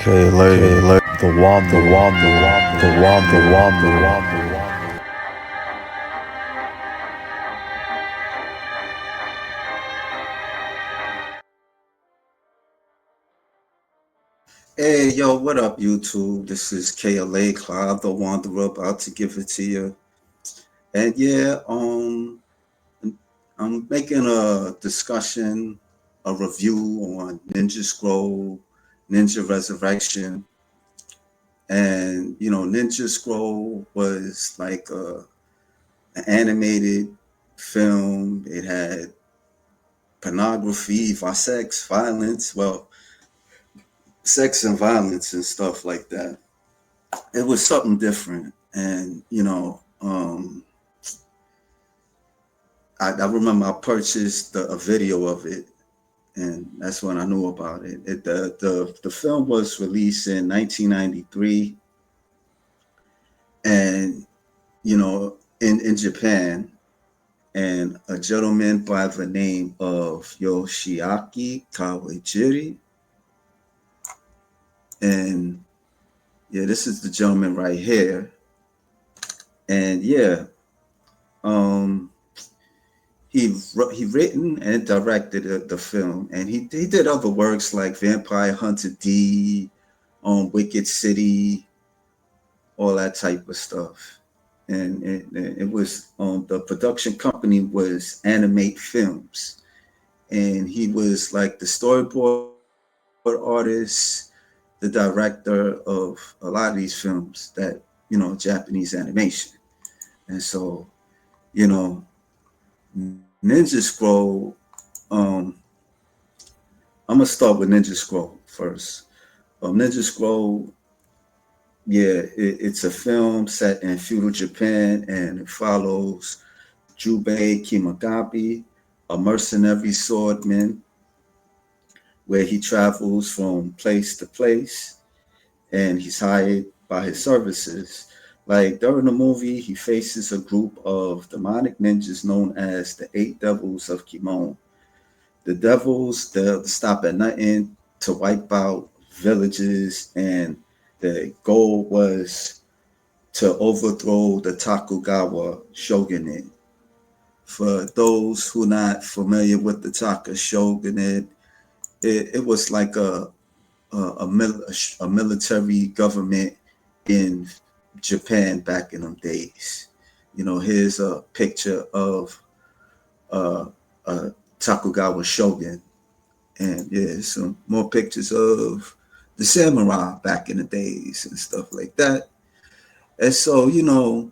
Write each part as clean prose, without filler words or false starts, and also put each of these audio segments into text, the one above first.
Kayla, the one, the one, the one, the one, the one, the one, the one. Hey, yo, what up, YouTube? This is KLA Cloud, the Wanderer, about to give it to you. And yeah, I'm making a discussion, a review on Ninja Scroll, Ninja Resurrection. And, Ninja Scroll was like an animated film. It had pornography, sex, violence, well, sex and violence and stuff like that. It was something different. And, I remember I purchased a video of it, and that's when I knew about it. The film was released in 1993, and in Japan, and a gentleman by the name of Yoshiaki Kawajiri, and yeah, this is the gentleman right here, and yeah, um, he written and directed the film, and he did other works like Vampire Hunter D, Wicked City, all that type of stuff. And it was the production company was Animate Films, and he was like the storyboard artist, the director of a lot of these films that Japanese animation. And so you know Ninja Scroll. Um, I'm gonna start with Ninja Scroll first. Ninja Scroll, yeah, it's a film set in feudal Japan, and it follows Jubei Kimagabi, a mercenary swordman, where he travels from place to place, and he's hired by his services. Like during the movie, he faces a group of demonic ninjas known as the Eight Devils of Kimon. The devils, they'll stop at nothing to wipe out villages, and the goal was to overthrow the Tokugawa shogunate. For those who are not familiar with the Taka shogunate, it was like a military government in Japan back in them days. Here's a picture of uh, a Tokugawa shogun, and yeah, some more pictures of the samurai back in the days and stuff like that. And so, during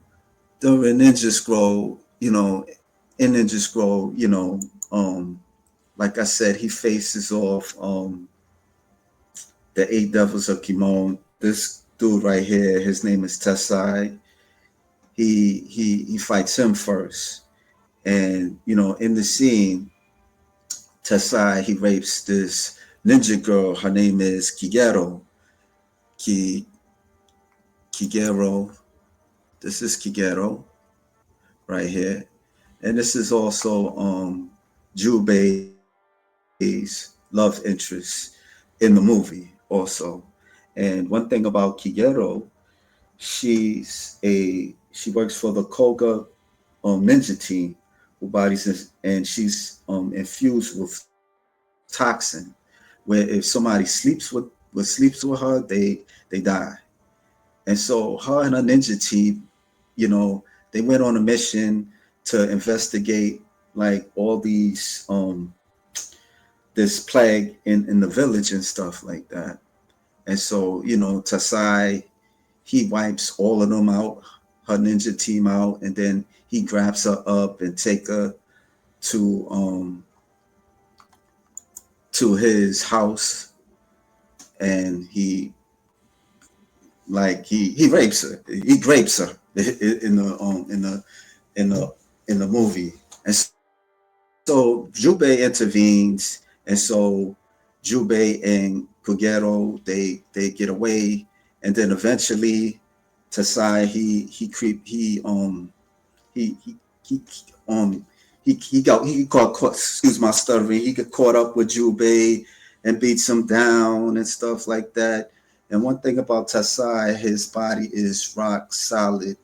Ninja Scroll, in Ninja Scroll, like I said, he faces off the Eight Devils of Kimon. This dude right here, his name is Tessai. He fights him first, and in the scene, Tessai he rapes this ninja girl. Her name is Kigero. Ki Kigero. This is Kigero right here, and this is also Jubei's love interest in the movie also. And one thing about Kigero, she works for the Koga ninja team, who bodies and she's infused with toxin, where if somebody sleeps with her, they die. And so her and her ninja team, they went on a mission to investigate like all this plague in the village and stuff like that. And so, Tasai, he wipes all of them out, her ninja team out, and then he grabs her up and take her to his house, and he rapes her. He rapes her in the movie. And so Jubei intervenes, and so Jubei and Kugero they get away, and then eventually Tasai he he he got caught, excuse my stuttering, he got caught up with Jubei and beats him down and stuff like that. And one thing about Tasai, his body is rock solid,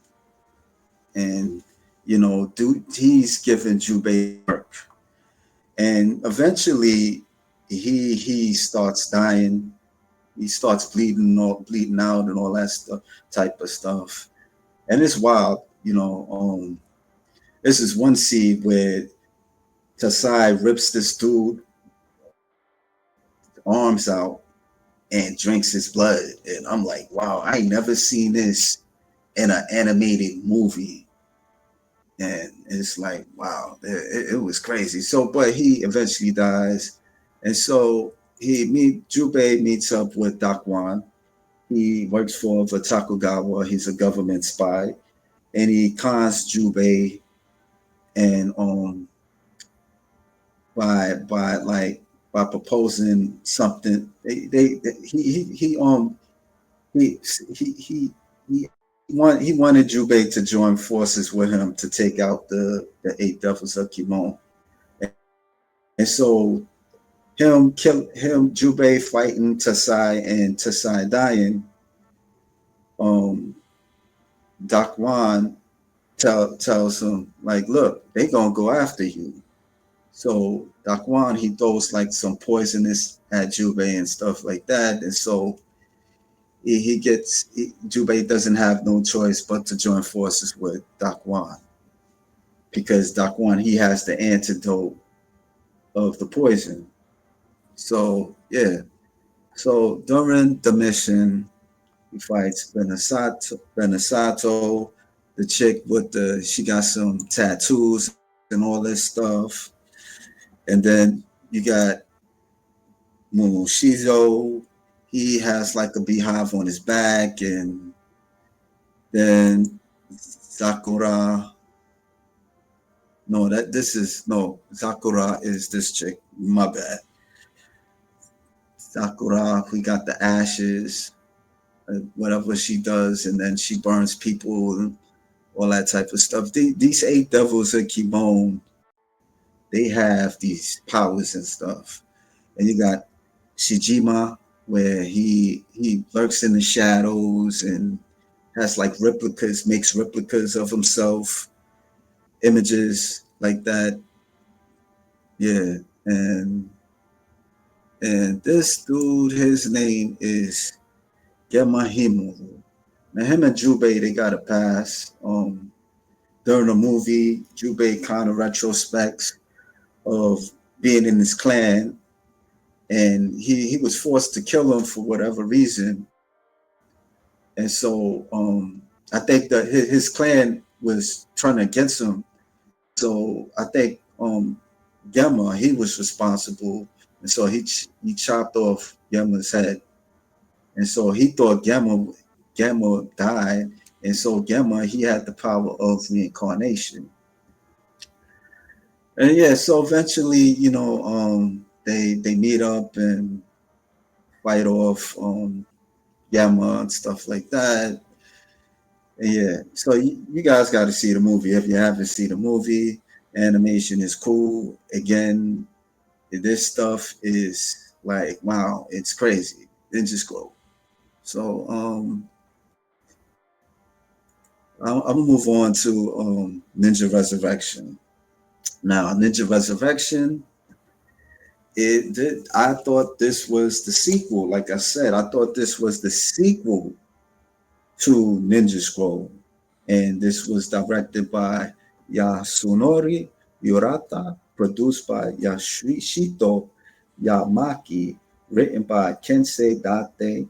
and dude, he's giving Jubei work, and eventually he starts dying. He starts bleeding out, and all that stuff, type of stuff. And it's wild, this is one scene where Tasai rips this dude arms out and drinks his blood. And I'm like, wow, I ain't never seen this in an animated movie. And it's like, wow, it was crazy. So, but he eventually dies. And so Jubei meets up with Dakwon. He works for the Takugawa. He's a government spy. And he cons Jubei, and by proposing something, he wanted Jubei to join forces with him to take out the eight devils of Kimon. And so Jubei fighting Tasai and Tasai dying, Dakwon tells him, like, look, they gonna go after you. So Dakwon, he throws like some poisonous at Jubei and stuff like that. And so Jubei doesn't have no choice but to join forces with Dakwon, because Dakwon, he has the antidote of the poison. So yeah. So during the mission, he fights Benesato, the chick she got some tattoos and all this stuff. And then you got Momoshizo. He has like a beehive on his back. And then Sakura. Sakura is this chick. My bad. Sakura, we got the ashes, whatever she does, and then she burns people and all that type of stuff. These eight devils of Kimon, they have these powers and stuff. And you got Shijima, where he lurks in the shadows and has like makes replicas of himself, images like that. Yeah. And this dude, his name is Gemahimu. Now him and Jubei, they got a pass. During the movie, Jubei kind of retrospects of being in his clan, and he was forced to kill him for whatever reason. And so I think that his clan was turning against him. So I think Gemma, he was responsible, and so he chopped off Gemma's head. And so he thought Gemma died, and so Gemma, he had the power of reincarnation. And yeah, so eventually, they meet up and fight off Gemma and stuff like that. And yeah, so you guys got to see the movie. If you haven't seen the movie, animation is cool. Again, this stuff is like, wow, it's crazy. Ninja Scroll. So I'm gonna move on to Ninja Resurrection. Now, Ninja Resurrection, I thought this was the sequel. Like I said, I thought this was the sequel to Ninja Scroll, and this was directed by Yasunori Urata, produced by Yasuhito Yamaki, written by Kensei Date,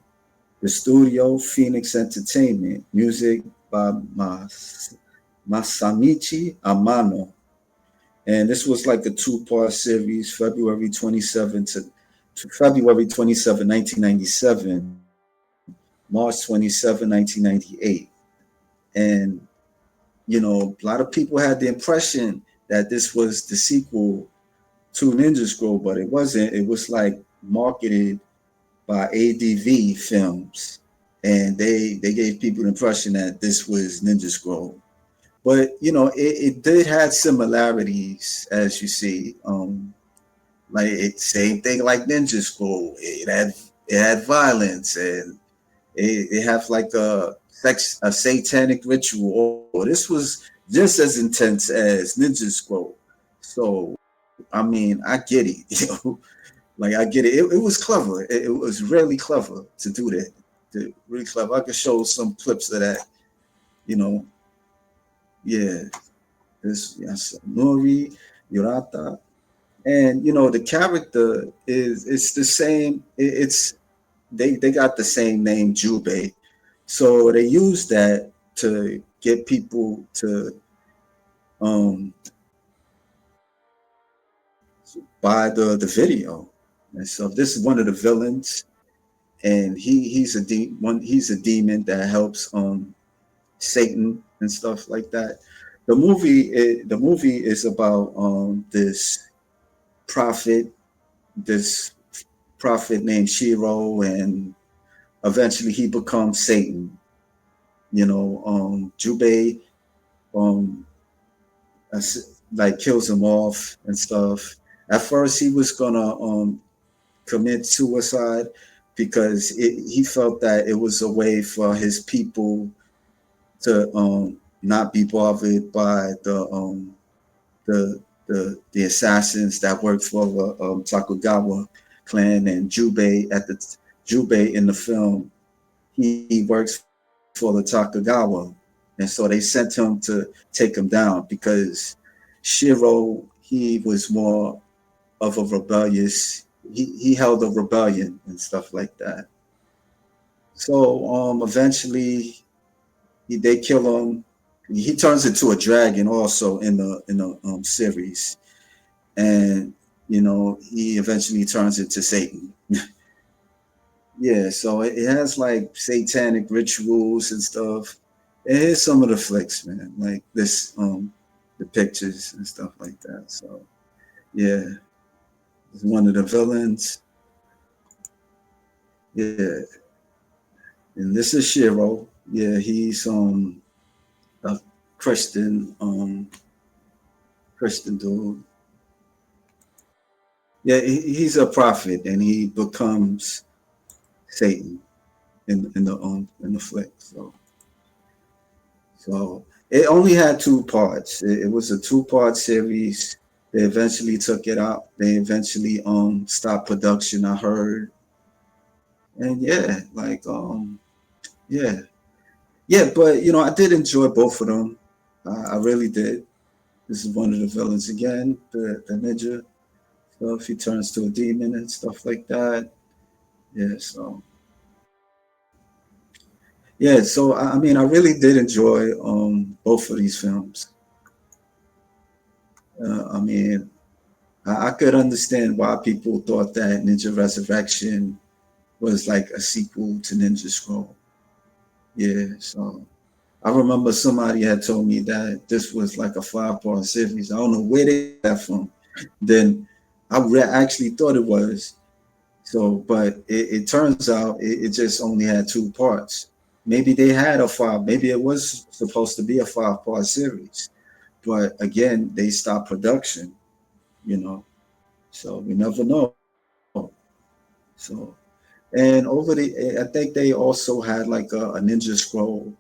the studio Phoenix Entertainment, music by Masamichi Amano. And this was like a two-part series, February 27 to February 27, 1997, March 27, 1998. And, a lot of people had the impression that this was the sequel to Ninja Scroll, but it wasn't. It was like marketed by ADV Films, and they gave people the impression that this was Ninja Scroll. But it did have similarities, as you see. Like same thing like Ninja Scroll. It had violence, and They have like a satanic ritual. Oh, this was just as intense as Ninja Scroll. So I mean, I get it. Like I get it. It was clever. It was really clever to do that. Really clever. I could show some clips of that. You know, yeah. This yes, Nori, Yurata, and the character is it's the same. It's they got the same name, Jubei, so they use that to get people to um buy the video. And so this is one of the villains, and he's a demon that helps Satan and stuff like that. The movie is about this prophet, this prophet named Shiro, and eventually he becomes Satan. Jubei um like kills him off and stuff. At first, he was gonna commit suicide because he felt that it was a way for his people to not be bothered by the assassins that worked for the Tokugawa clan. And Jubei in the film, he works for the Tokugawa, and so they sent him to take him down because Shiro, he was more of a rebellious. He held a rebellion and stuff like that. So eventually they kill him. He turns into a dragon also in the series, and he eventually turns into Satan. Yeah, so it has like satanic rituals and stuff. And here's some of the flicks, man, like this, the pictures and stuff like that. So yeah, it's one of the villains. Yeah, and this is Shiro. Yeah, he's a Christian dude. Yeah, he's a prophet, and he becomes Satan in the flick. So it only had two parts. It was a two-part series. They eventually took it out. They eventually stopped production, I heard. And yeah, like yeah. Yeah, but I did enjoy both of them. I really did. This is one of the villains again, the ninja. So if he turns to a demon and stuff like that. Yeah, so yeah, so I mean, I really did enjoy both of these films. I mean, I could understand why people thought that Ninja Resurrection was like a sequel to Ninja Scroll. Yeah, so I remember somebody had told me that this was like a 5-part series. I don't know where they got that from. Then actually thought it was. So, but it turns out it just only had 2 parts. Maybe they had maybe it was supposed to be a 5-part series. But again, they stopped production, so we never know. So, and I think they also had like a Ninja Scroll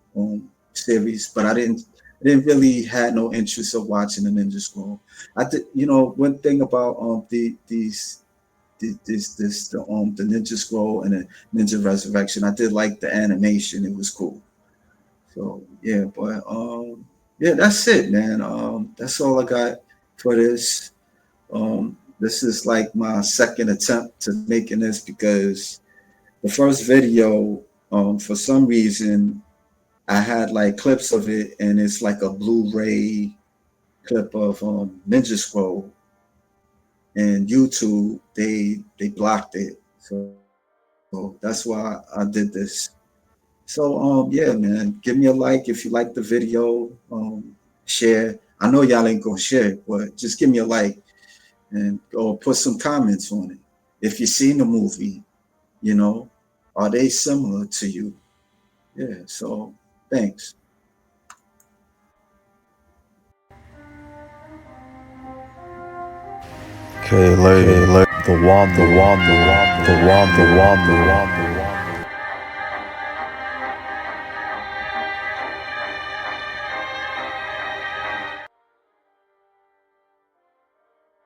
series, but I didn't really had no interest of watching the Ninja Scroll. I did, one thing about the Ninja Scroll and the Ninja Resurrection, I did like the animation. It was cool. So yeah, but yeah, that's it, man. That's all I got for this. This is like my second attempt to making this because the first video, for some reason, I had like clips of it, and it's like a Blu-ray clip of Ninja Scroll, and YouTube they blocked it. So that's why I did this. So yeah, man, give me a like if you like the video. Share. I know y'all ain't gonna share it, but just give me a like and or put some comments on it. If you've seen the movie, are they similar to you? Yeah. So thanks. Okay, later. The one, the one, the one, the one, the one, the one.